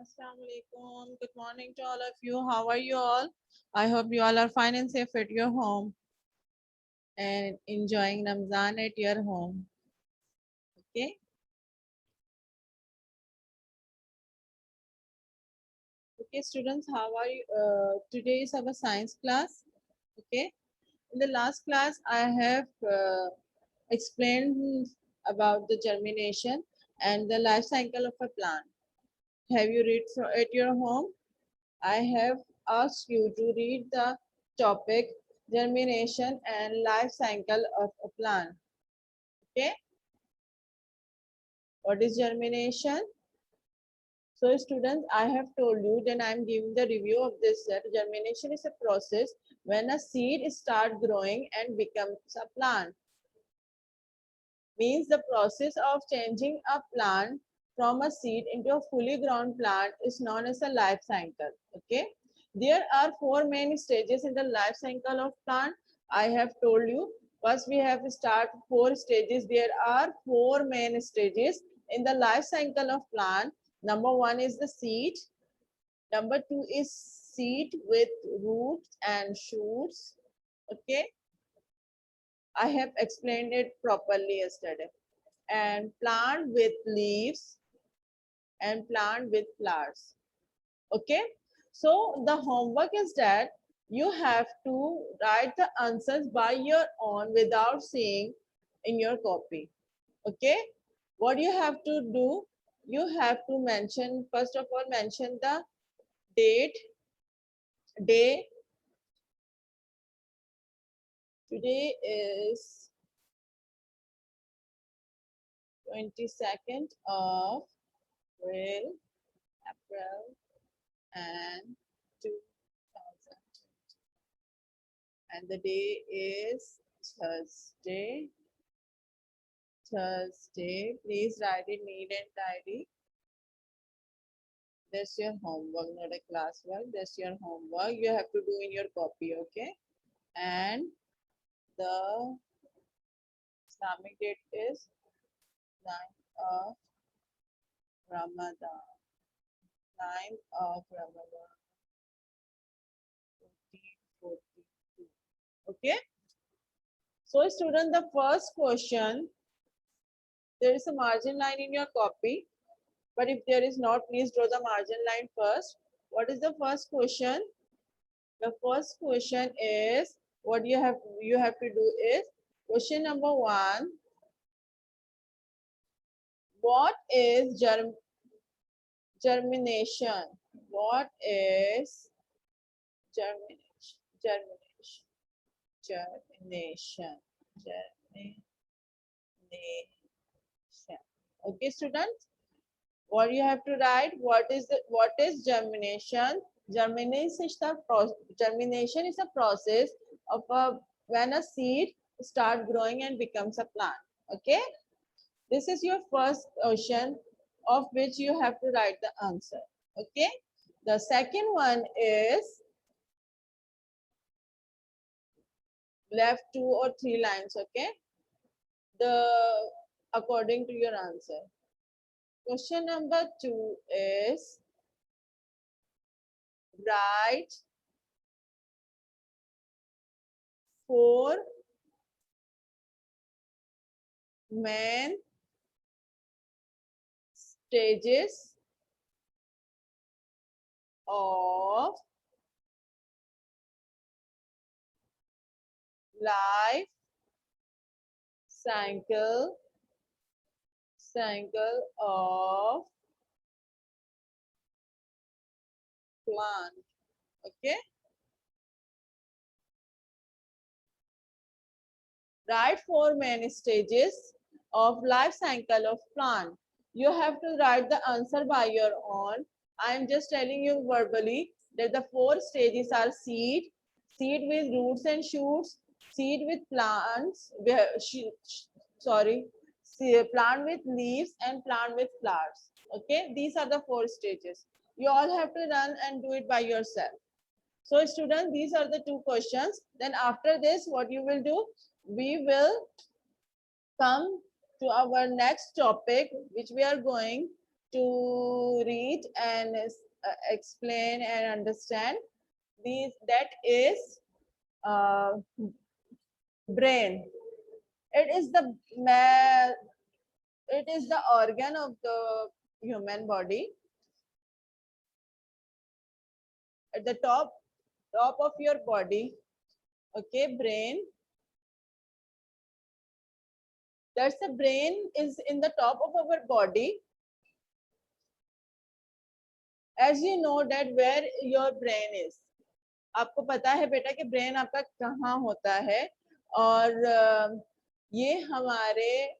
Assalamu alaikum. Good morning to all of you. How are you all? I hope you all are fine and safe at your home and enjoying Ramzan at your home. Okay. Okay, students, how are you? Today is our science class. Okay. In the last class, I have explained about the germination and the life cycle of a plant. Have you read at your home? I have asked you to read the topic germination and life cycle of a plant. Okay, what is germination? So students, I have told you, then I am giving the review of this that germination is a process when a seed start growing and becomes a plant. Means the process of changing a plant from a seed into a fully grown plant is known as a life cycle. Okay, there are four main stages in the life cycle of plant. I have told you, first we have to start four stages. There are four main stages in the life cycle of plant. Number one is the seed. Number two is seed with roots and shoots. Okay, I have explained it properly yesterday. And plant with leaves and plant with flowers. Okay, so the homework is that you have to write the answers by your own without seeing in your copy. Okay, what you have to do, you have to mention, first of all, mention the date, day. Today is 22nd of April and 2000, and the day is Thursday. Thursday. Please write it neat and tidy. That's your homework, not a classwork. That's your homework. You have to do in your copy, okay? And the Islamic date is 9th of Ramadan. 9th of Ramadan, 1442. Okay? So, student, the first question, there is a margin line in your copy. But if there is not, please draw the margin line first. What is the first question? The first question is what you have to do is question number one. What is germination? What is germination? Germination. Germination. Germination. Okay, students. What you have to write, what is germination? Germination is a process of when a seed start growing and becomes a plant. Okay, this is your first question of which you have to write the answer. Okay, the second one is left two or three lines. Okay, the according to your answer. Question number two is write four main stages of life cycle of plant. Okay, write four main stages of life cycle of plant. You have to write the answer by your own. I am just telling you verbally that the four stages are seed, seed with roots and shoots, seed with plants, sorry, plant with leaves and plant with flowers. Okay, these are the four stages. You all have to run and do it by yourself. So students, these are the two questions. Then after this, what you will do, we will come to our next topic, which we are going to read and explain and understand these. That is uh, brain. It is the it is the organ of the human body. At the top of your body, okay, brain. That's the brain is in the top of our body. As you know that where your brain is, आपको पता है बेटा कि brain आपका कहाँ होता है, और ये हमारे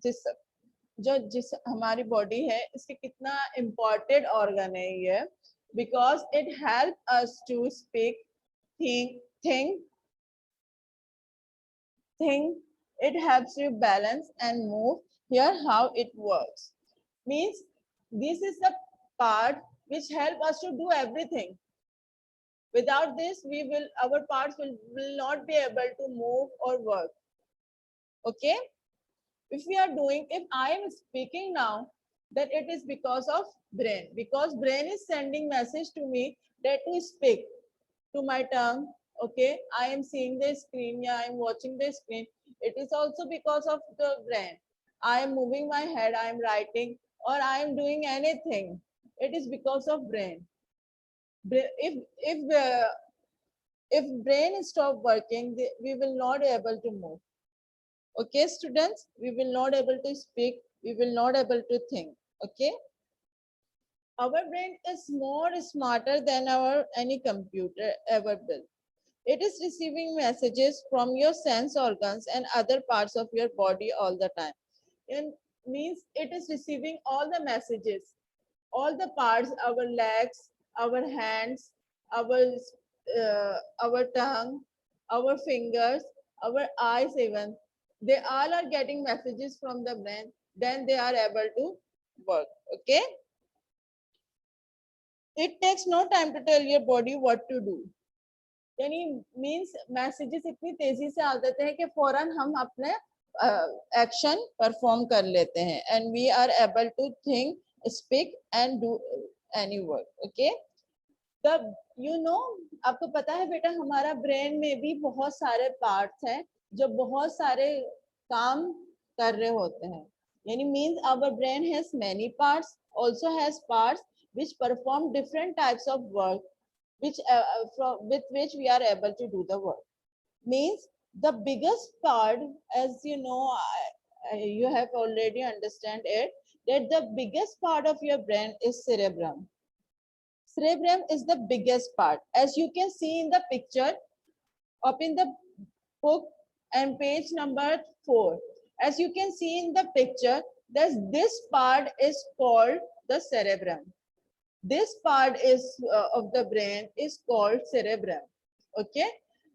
जिस हमारी बॉडी है इसके कितना इम्पोर्टेंट ऑर्गन है ये, because it help us to speak, think, it helps you balance and move. Here how it works means, this is the part which help us to do everything. Without this our parts will not be able to move or work. Okay, if I am speaking now, that it is because of brain, because brain is sending message to me that to speak to my tongue. Okay, I am seeing the screen, yeah, I am watching the screen. It is also because of the brain. I am moving my head, I am writing, or I am doing anything. It is because of brain. If brain stop working, we will not able to move. Okay, students, we will not able to speak, we will not able to think. Okay, our brain is more smarter than our any computer ever built. It is receiving messages from your sense organs and other parts of your body all the time. It means it is receiving all the messages, all the parts, our legs, our hands, our tongue, our fingers, our eyes even. They all are getting messages from the brain. Then they are able to work. Okay. It takes no time to tell your body what to do. यानी means messages इतनी तेजी से आ जाते हैं कि फौरन हम अपने एक्शन परफॉर्म कर लेते हैं, and we are able to think, speak and do any work. Okay, तब आपको पता है बेटा हमारा ब्रेन में भी बहुत सारे पार्ट्स हैं जो बहुत सारे काम कर रहे होते हैं. यानी means our brain has many parts, also has parts which perform different types of work, with which we are able to do the work. Means the biggest part, as you know, you have already understand it, that the biggest part of your brain is cerebrum. Cerebrum is the biggest part, as you can see in the picture up in the book and page number 4. As you can see in the picture, that this part is called the cerebrum. This part is of the brain is called cerebrum. Okay,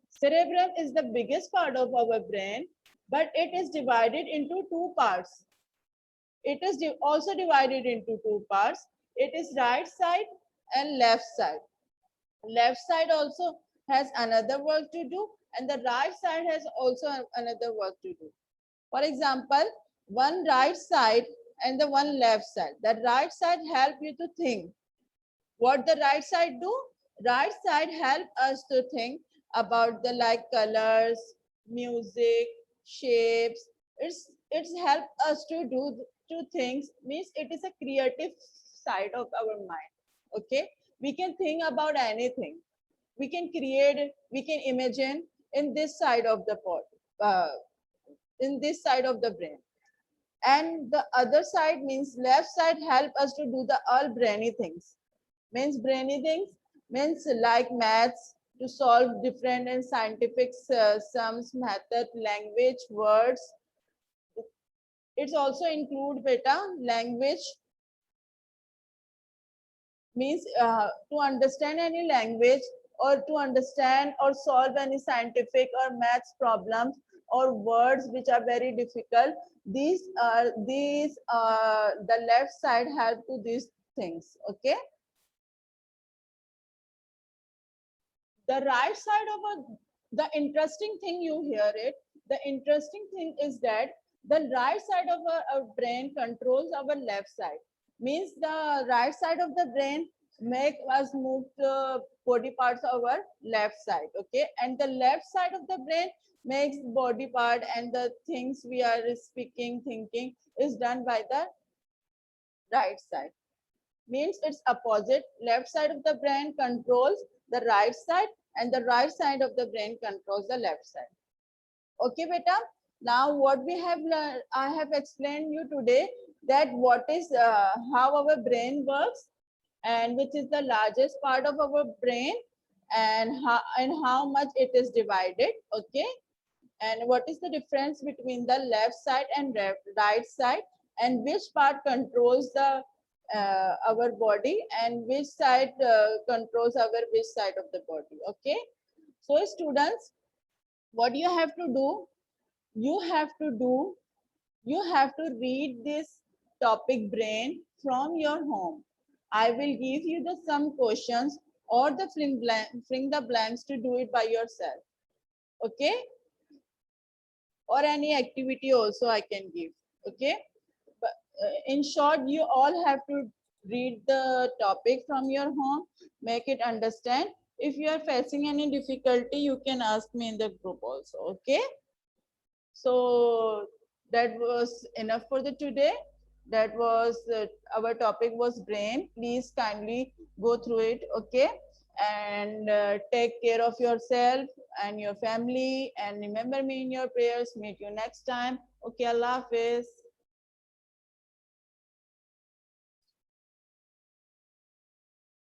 cerebrum is the biggest part of our brain, but it is divided into two parts. It is also divided into two parts. It is right side and left side. Left side also has another work to do, and the right side has also another work to do. For example, one right side and the one left side. The right side help you to think. What the right side do? Right side help us to think about the like colors, music, shapes. It's help us to do two things. Means it is a creative side of our mind. Okay, we can think about anything. We can create. We can imagine in this side of the pot, in this side of the brain. And the other side means left side help us to do the all brainy things. Means brainy things means like maths, to solve different and scientific sums, method, language, words. It's also include beta language, means to understand any language or to understand or solve any scientific or maths problems or words which are very difficult. These the left side help to these things. Okay. The right side of the interesting thing, you hear it, the interesting thing is that the right side of our brain controls our left side. means the right side of the brain make us move the body parts over left side, okay, and the left side of the brain makes body part and the things we are speaking, thinking is done by the right side. Means it's opposite. Left side of the brain controls the right side and the right side of the brain controls the left side. Okay, beta. Now what we have learned, I have explained you today that what is how our brain works and which is the largest part of our brain and how much it is divided. Okay, and what is the difference between the left side and right side, and which part controls the our body and which side controls our which side of the body. Okay, so students, what you have to do, you have to do you have to read this topic brain from your home. I will give you the some questions or the fill the blanks to do it by yourself. Okay, or any activity also I can give. Okay, but in short, you all have to read the topic from your home, make it understand. If you are facing any difficulty, you can ask me in the group also. Okay, so that was enough for the today. That was our topic was brain. Please kindly go through it. Okay, and take care of yourself and your family, and remember me in your prayers. Meet you next time. Okay, Allah Hafiz.